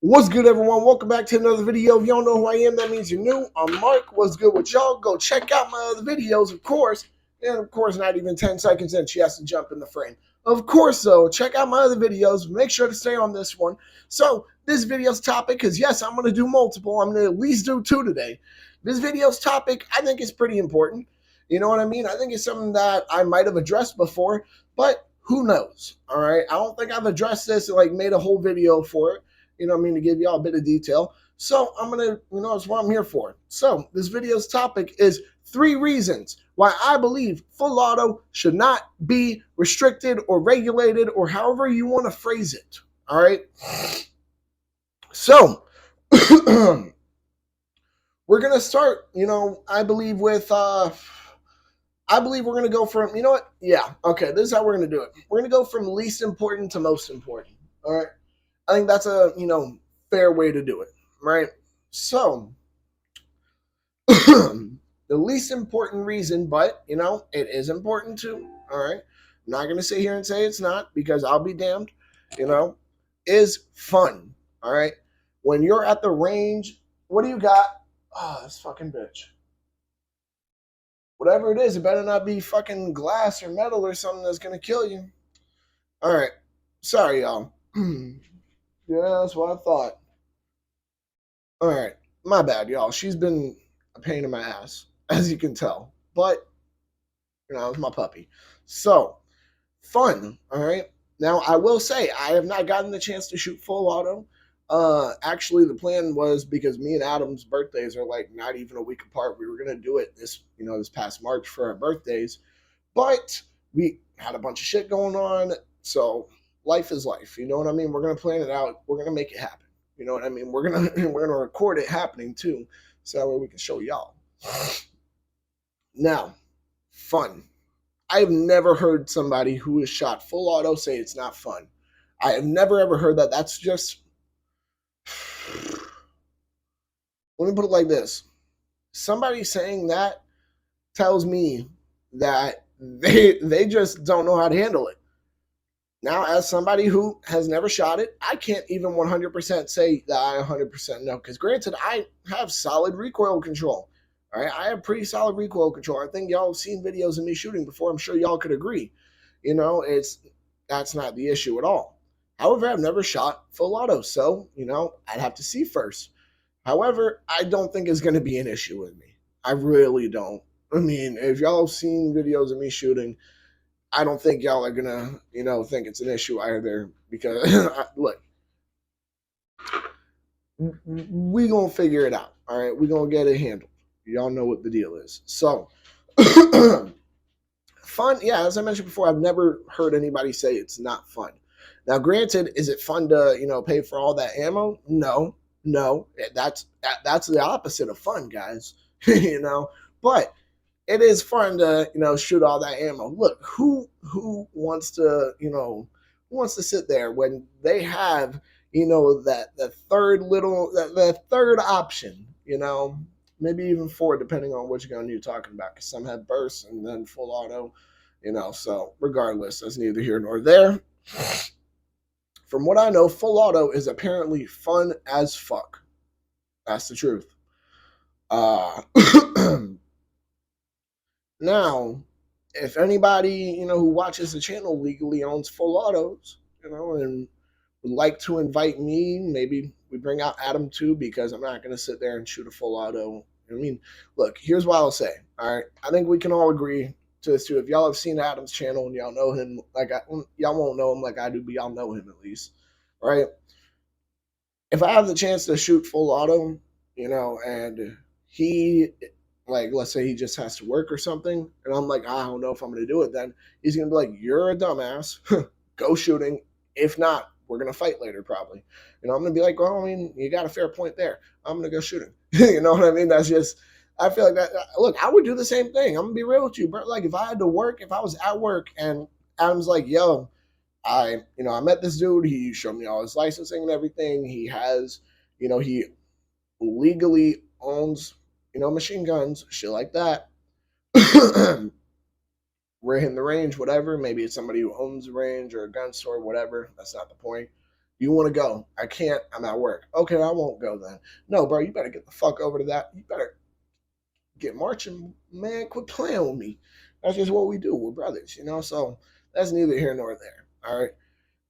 What's good, everyone? Welcome back to another video. If you don't know who I am, that means you're new. I'm Mark. What's good with y'all? Go check out my other videos, of course. And of course, not even 10 seconds in, she has to jump in the frame. Of course, though, check out my other videos. Make sure to stay on this one. So, this video's topic, because yes, I'm going to do multiple. I'm going to at least do two today. This video's topic, I think, is pretty important. You know what I mean? I think it's something that I might have addressed before, but who knows? All right. I don't think I've addressed this, like, made a whole video for it. You know what I mean, to give y'all a bit of detail. So I'm going to, that's what I'm here for. So this video's topic is 3 reasons why I believe full auto should not be restricted or regulated or however you want to phrase it. All right. So we're going to start, I believe with, I believe we're going to go from, you know what? Yeah. Okay. This is how we're going to do it. We're going to go from least important to most important. All right. I think that's a, fair way to do it, right? So, the least important reason, but, it is important too, all right? I'm not going to sit here and say it's not because I'll be damned, is fun, all right? When you're at the range, what do you got? Oh, this fucking bitch. Whatever it is, it better not be fucking glass or metal or something that's going to kill you. All right. Sorry, y'all. Yeah, that's what I thought. All right, my bad, y'all. She's been a pain in my ass, as you can tell. But, it's my puppy. So, fun, all right? Now, I will say, I have not gotten the chance to shoot full auto. Actually, the plan was because me and Adam's birthdays are like not even a week apart. We were going to do it this past March for our birthdays. But we had a bunch of shit going on. So, life is life. You know what I mean? We're going to plan it out. We're going to make it happen. You know what I mean? We're gonna record it happening too, so that way we can show y'all. Now, fun. I have never heard somebody who has shot full auto say it's not fun. I have never ever heard that. That's just. Let me put it like this: somebody saying that tells me that they just don't know how to handle it. Now, as somebody who has never shot it, I can't even 100% say that I 100% know. Because granted, I have solid recoil control. All right, I have pretty solid recoil control. I think y'all have seen videos of me shooting before. I'm sure y'all could agree. That's not the issue at all. However, I've never shot full auto, so I'd have to see first. However, I don't think it's going to be an issue with me. I really don't. I mean, if y'all have seen videos of me shooting, I don't think y'all are gonna, think it's an issue either. Because look, we gonna figure it out. All right, we gonna get it handled. Y'all know what the deal is. So, fun. Yeah, as I mentioned before, I've never heard anybody say it's not fun. Now, granted, is it fun to pay for all that ammo? No, no. That's the opposite of fun, guys. But it is fun to shoot all that ammo. Look, who wants to who wants to sit there when they have that the third option, maybe even 4 depending on which gun you're talking about, because some have bursts and then full auto, so regardless, that's neither here nor there. From what I know, full auto is apparently fun as fuck. That's the truth. Now, if anybody, who watches the channel legally owns full autos, and would like to invite me, maybe we bring out Adam too, because I'm not going to sit there and shoot a full auto. I mean, look, here's what I'll say. All right. I think we can all agree to this too. If y'all have seen Adam's channel and y'all know him, y'all won't know him like I do, but y'all know him at least. Right. If I have the chance to shoot full auto, and he, like, let's say he just has to work or something, and I'm like, I don't know if I'm going to do it, then he's going to be like, you're a dumbass. Go shooting. If not, we're going to fight later probably. I'm going to be like, well, I mean, you got a fair point there. I'm going to go shooting. You know what I mean? That's just, I feel like that. Look, I would do the same thing. I'm going to be real with you, bro. Like, if I had to work, if I was at work and Adam's like, yo, I met this dude. He showed me all his licensing and everything. He has, he legally owns, machine guns, shit like that. We're hitting the range, whatever. Maybe it's somebody who owns a range or a gun store, whatever. That's not the point. You want to go? I can't. I'm at work. Okay, I won't go then. No, bro, you better get the fuck over to that. You better get marching, man. Quit playing with me. That's just what we do. We're brothers, you know. So that's neither here nor there. All right.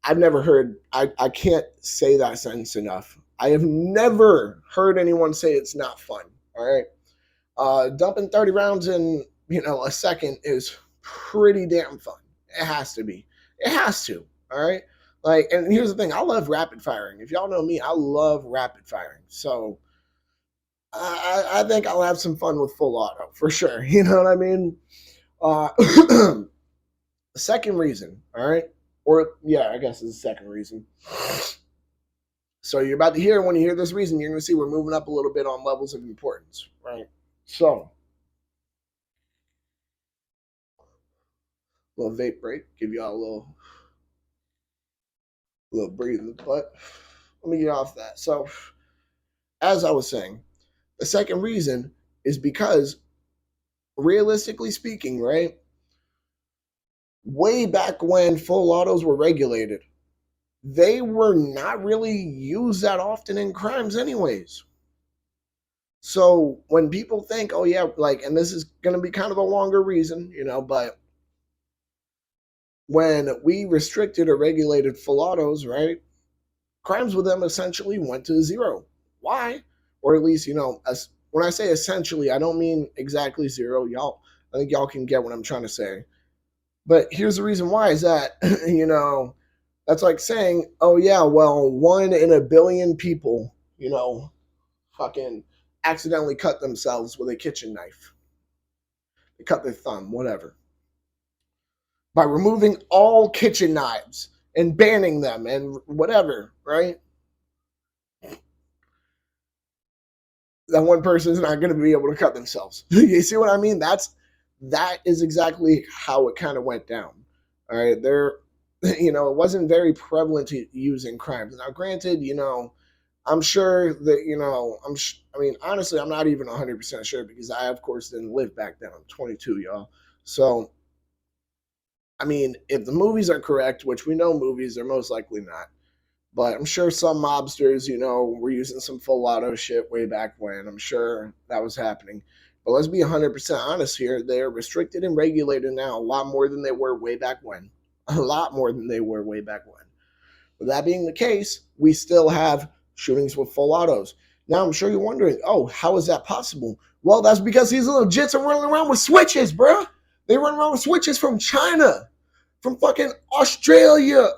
I've never heard. I can't say that sentence enough. I have never heard anyone say it's not fun. All right. Dumping 30 rounds in a second is pretty damn fun. It has to be. It has to. All right. Like, and here's the thing. I love rapid firing. If y'all know me, I love rapid firing. So I think I'll have some fun with full auto for sure. You know what I mean? The second reason, all right, or yeah, I guess it's the second reason. So you're about to hear when you hear this reason, you're going to see we're moving up a little bit on levels of importance, right? So, little vape break, give y'all a little breather, but let me get off that. So, as I was saying, the second reason is because, realistically speaking, right, way back when full autos were regulated, they were not really used that often in crimes, anyways. So when people think, oh, yeah, like, and this is going to be kind of a longer reason, but when we restricted or regulated full autos, right, crimes with them essentially went to zero. Why? Or at least, as when I say essentially, I don't mean exactly zero. I think y'all can get what I'm trying to say. But here's the reason why is that, that's like saying, oh, yeah, well, 1 in a billion people, fucking accidentally cut themselves with a kitchen knife. They cut their thumb, whatever. By removing all kitchen knives and banning them and whatever, right? That one person is not going to be able to cut themselves. You see what I mean? That is exactly how it kind of went down. All right, it wasn't very prevalent to use in crimes. Now, granted, I'm sure that I mean, honestly, I'm not even 100% sure because I, of course, didn't live back then. I'm 22, y'all. So, I mean, if the movies are correct, which we know movies are most likely not, but I'm sure some mobsters, were using some full auto shit way back when. I'm sure that was happening. But let's be 100% honest here. They're restricted and regulated now a lot more than they were way back when. A lot more than they were way back when. With that being the case, we still have shootings with full autos. Now, I'm sure you're wondering, oh, how is that possible? Well, that's because these little jits are running around with switches, bro. They run around with switches from China, from fucking Australia,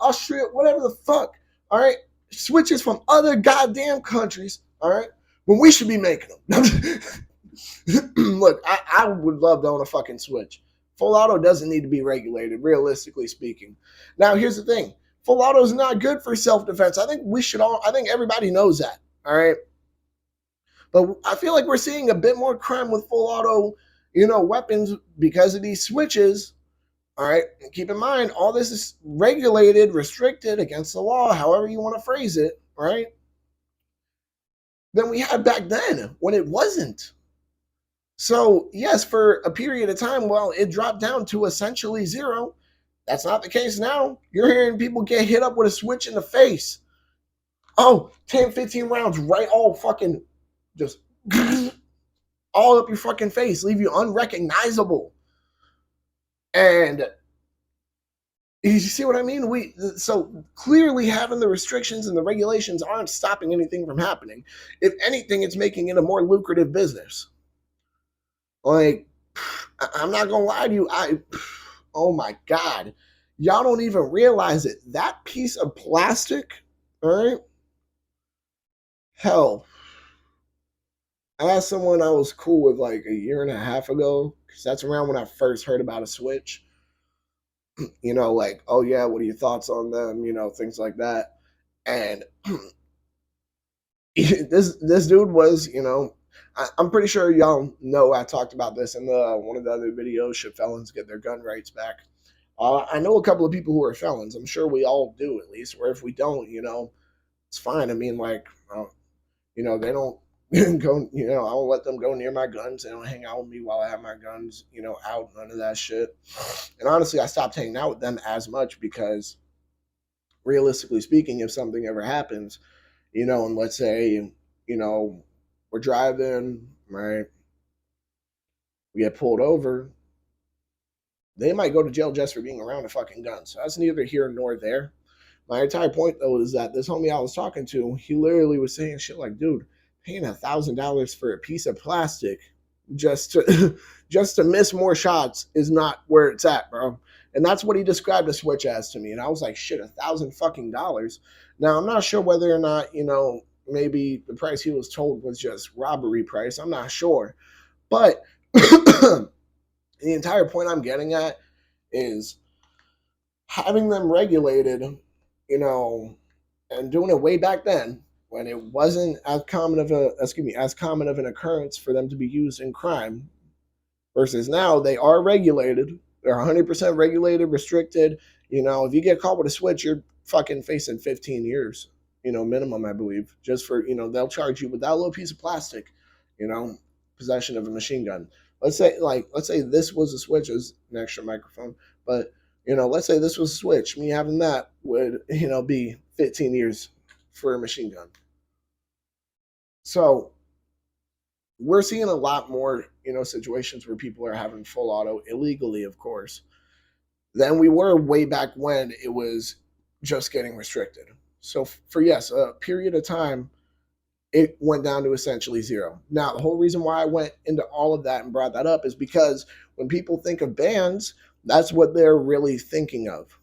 whatever the fuck. All right, switches from other goddamn countries. All right, when we should be making them. Look, I would love to own a fucking switch. Full auto doesn't need to be regulated, realistically speaking. Now, here's the thing: full auto is not good for self-defense. I think everybody knows that. All right, but I feel like we're seeing a bit more crime with full auto, weapons because of these switches. All right. And keep in mind, all this is regulated, restricted against the law, however you want to phrase it, right? Than we had back then when it wasn't. So, yes, for a period of time, well, it dropped down to essentially zero. That's not the case now. You're hearing people get hit up with a switch in the face. Oh, 10, 15 rounds right all fucking just all up your fucking face, leave you unrecognizable. And you see what I mean? So clearly having the restrictions and the regulations aren't stopping anything from happening. If anything, it's making it a more lucrative business. Like, I'm not gonna lie to you. Oh my God, y'all don't even realize it. That piece of plastic, all right? Hell, I asked someone I was cool with like a year and a half ago, because that's around when I first heard about a Switch. Like, oh yeah, what are your thoughts on them? Things like that. And this dude was, I'm pretty sure y'all know I talked about this in one of the other videos. Should felons get their gun rights back? I know a couple of people who are felons. I'm sure we all do at least. Or if we don't, it's fine. I mean, like, they don't go. I don't let them go near my guns. They don't hang out with me while I have my guns, out. None of that shit. And honestly, I stopped hanging out with them as much because realistically speaking, if something ever happens, and let's say, we're driving, right? We get pulled over, they might go to jail just for being around a fucking gun. So that's neither here nor there. My entire point though is that this homie I was talking to, he literally was saying shit like, dude, paying $1,000 for a piece of plastic just to just to miss more shots is not where it's at, bro. And that's what he described a switch as to me. And I was like, shit, $1,000 fucking dollars. Now I'm not sure whether or not, maybe the price he was told was just robbery price. I'm not sure. But the entire point I'm getting at is having them regulated, and doing it way back then when it wasn't as common of an occurrence for them to be used in crime, versus now they are regulated. They're 100% regulated, restricted. If you get caught with a switch, you're fucking facing 15 years, minimum, I believe, just for, they'll charge you with that little piece of plastic, you know, possession of a machine gun. Let's say this was a switch as an extra microphone, but let's say this was a switch. Me having that would, be 15 years for a machine gun. So we're seeing a lot more, situations where people are having full auto illegally, of course, than we were way back when it was just getting restricted. So for yes, a period of time, it went down to essentially zero. Now, the whole reason why I went into all of that and brought that up is because when people think of bans, that's what they're really thinking of.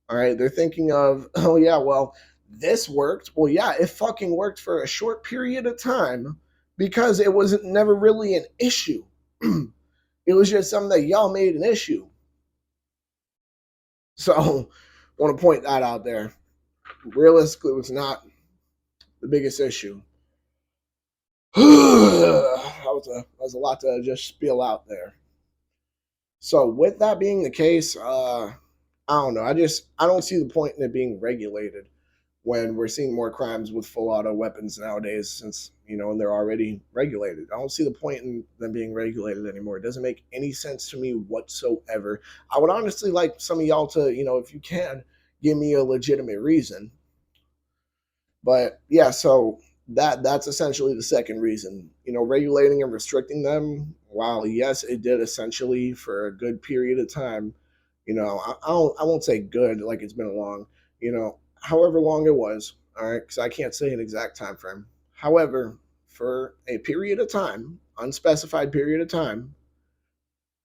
All right. They're thinking of, oh, yeah, well, this worked. Well, yeah, it fucking worked for a short period of time because it wasn't never really an issue. It was just something that y'all made an issue. So I want to point that out there. Realistically, it was not the biggest issue. that was a lot to just spill out there. So with that being the case, I don't know. I don't see the point in it being regulated when we're seeing more crimes with full auto weapons nowadays, since and they're already regulated. I don't see the point in them being regulated anymore. It doesn't make any sense to me whatsoever. I would honestly like some of y'all to, if you can, give me a legitimate reason. But yeah, so that's essentially the second reason. Regulating and restricting them, while yes, it did essentially for a good period of time. I won't say good, like it's been a long, however long it was, all right, because I can't say an exact time frame. However, for a period of time, unspecified period of time,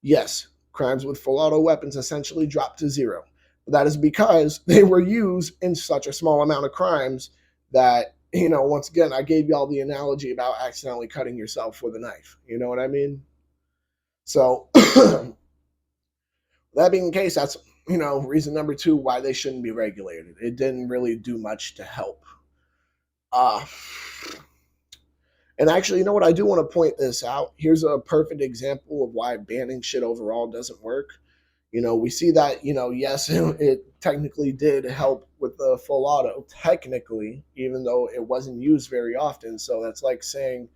yes, crimes with full auto weapons essentially dropped to zero. That is because they were used in such a small amount of crimes that, once again, I gave y'all the analogy about accidentally cutting yourself with a knife. You know what I mean? So, that being the case, that's, reason number two why they shouldn't be regulated. It didn't really do much to help. And actually, you know what? I do want to point this out. Here's a perfect example of why banning shit overall doesn't work. We see that, yes, it technically did help with the full auto, technically, even though it wasn't used very often. So that's like saying,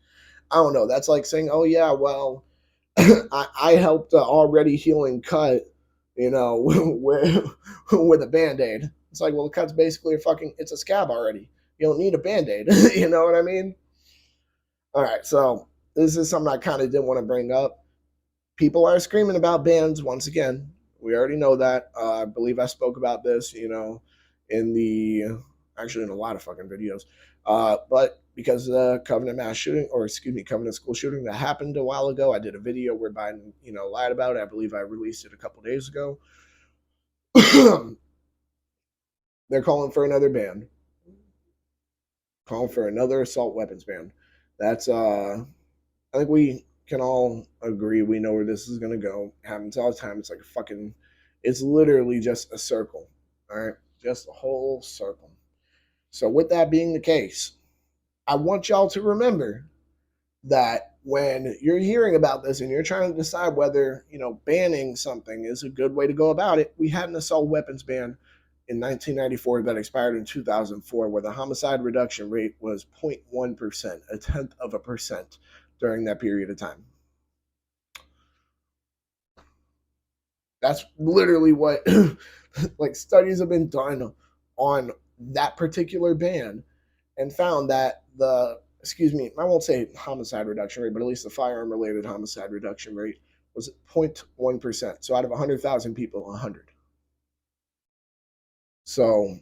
I don't know, that's like saying, oh, yeah, well, I helped an already healing cut, with a band aid. It's like, well, the cut's basically it's a scab already. You don't need a band aid. You know what I mean? All right. So this is something I kind of didn't want to bring up. People are screaming about bans once again. We already know that. I believe I spoke about this, in in a lot of fucking videos. But because of the Covenant school shooting that happened a while ago, I did a video where Biden, lied about it. I believe I released it a couple days ago. They're calling for another ban, calling for another assault weapons ban. That's I think we can all agree we know where this is gonna go. It happens all the time. It's like it's literally just a circle. All right, just a whole circle. So with that being the case, I want y'all to remember that when you're hearing about this and you're trying to decide whether banning something is a good way to go about it, we had an assault weapons ban in 1994 that expired in 2004, where the homicide reduction rate was 0.1%, a tenth of a percent during that period of time. That's literally what like studies have been done on that particular ban and found that I won't say homicide reduction rate, but at least the firearm related homicide reduction rate was 0.1%. So out of 100,000 people, 100. So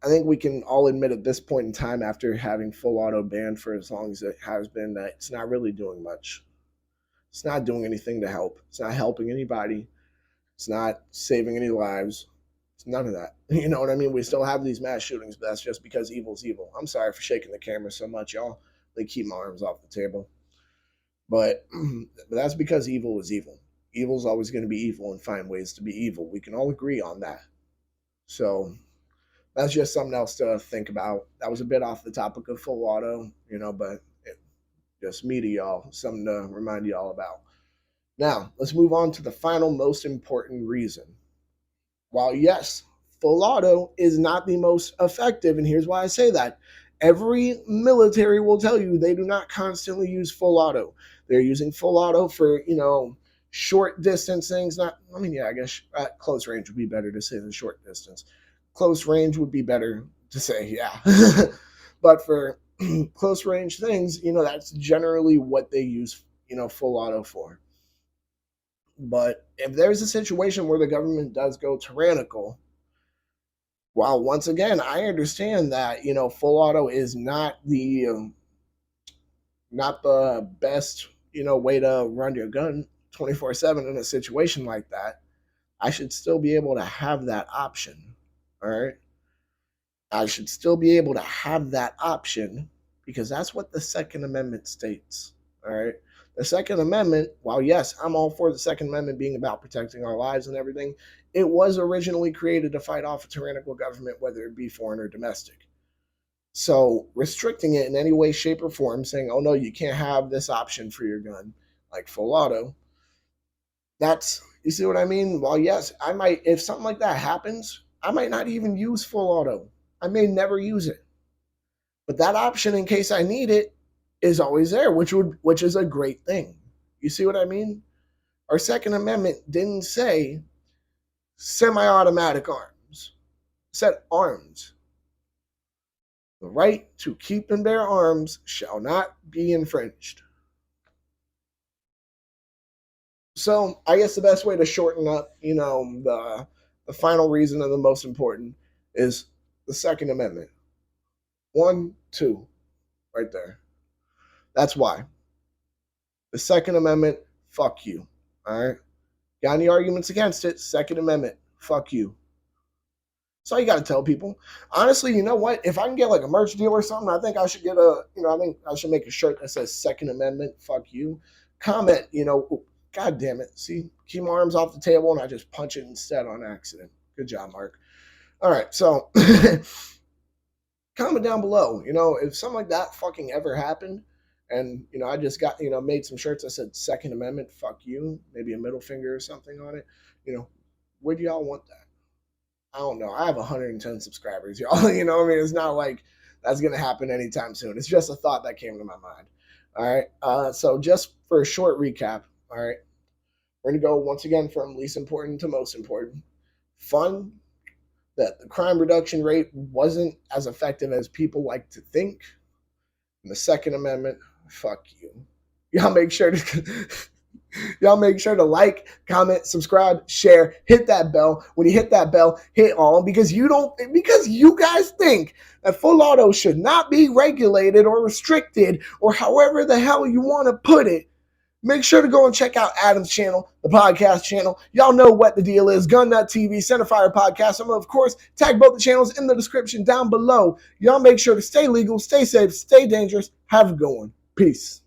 I think we can all admit at this point in time, after having full auto banned for as long as it has been, that it's not really doing much. It's not doing anything to help. It's not helping anybody. It's not saving any lives. It's none of that. You know what I mean? We still have these mass shootings, but that's just because evil's evil. I'm sorry for shaking the camera so much, y'all. They keep my arms off the table. But that's because evil is evil. Evil's always going to be evil and find ways to be evil. We can all agree on that. So that's just something else to think about. That was a bit off the topic of full auto, but just me to y'all, something to remind y'all about. Now, let's move on to the final most important reason. While yes, full auto is not the most effective, and here's why I say that. Every military will tell you they do not constantly use full auto. They're using full auto for, short distance things. I guess at close range would be better to say than short distance. Close range would be better to say, yeah. But for close range things, that's generally what they use, full auto for. But if there's a situation where the government does go tyrannical, while once again, I understand that, full auto is not the best, way to run your gun 24/7 in a situation like that, I should still be able to have that option. All right. I should still be able to have that option because that's what the Second Amendment states. All right. The Second Amendment, while yes, I'm all for the Second Amendment being about protecting our lives and everything, it was originally created to fight off a tyrannical government, whether it be foreign or domestic. So restricting it in any way, shape, or form, saying, oh no, you can't have this option for your gun, like full auto, you see what I mean? Well, yes, I might, if something like that happens, I might not even use full auto. I may never use it. But that option, in case I need it, is always there, which is a great thing. You see what I mean? Our Second Amendment didn't say semi-automatic arms. It said arms. The right to keep and bear arms shall not be infringed. So I guess the best way to shorten up, the final reason and the most important is the Second Amendment. 1, 2, right there. That's why. The Second Amendment, fuck you. All right? Got any arguments against it? Second Amendment, fuck you. That's all you got to tell people. Honestly, you know what? If I can get like a merch deal or something, I think I should I think I should make a shirt that says Second Amendment, fuck you. Comment, God damn it. See, keep my arms off the table and I just punch it instead on accident. Good job, Mark. All right, so comment down below, if something like that fucking ever happened and, I just got, made some shirts that said Second Amendment, fuck you, maybe a middle finger or something on it, where do y'all want that? I don't know. I have 110 subscribers, y'all. It's not like that's going to happen anytime soon. It's just a thought that came to my mind. All right. So just for a short recap, all right, we're going to go once again from least important to most important. Fun, that the crime reduction rate wasn't as effective as people like to think. And the Second Amendment, fuck you. Y'all make sure to like, comment, subscribe, share, hit that bell. When you hit that bell, hit all because you guys think that full auto should not be regulated or restricted or however the hell you want to put it. Make sure to go and check out Adam's channel, the podcast channel. Y'all know what the deal is. Gun Nut TV, Centerfire Podcast. I'm going to, of course, tag both the channels in the description down below. Y'all make sure to stay legal, stay safe, stay dangerous. Have a good one. Peace.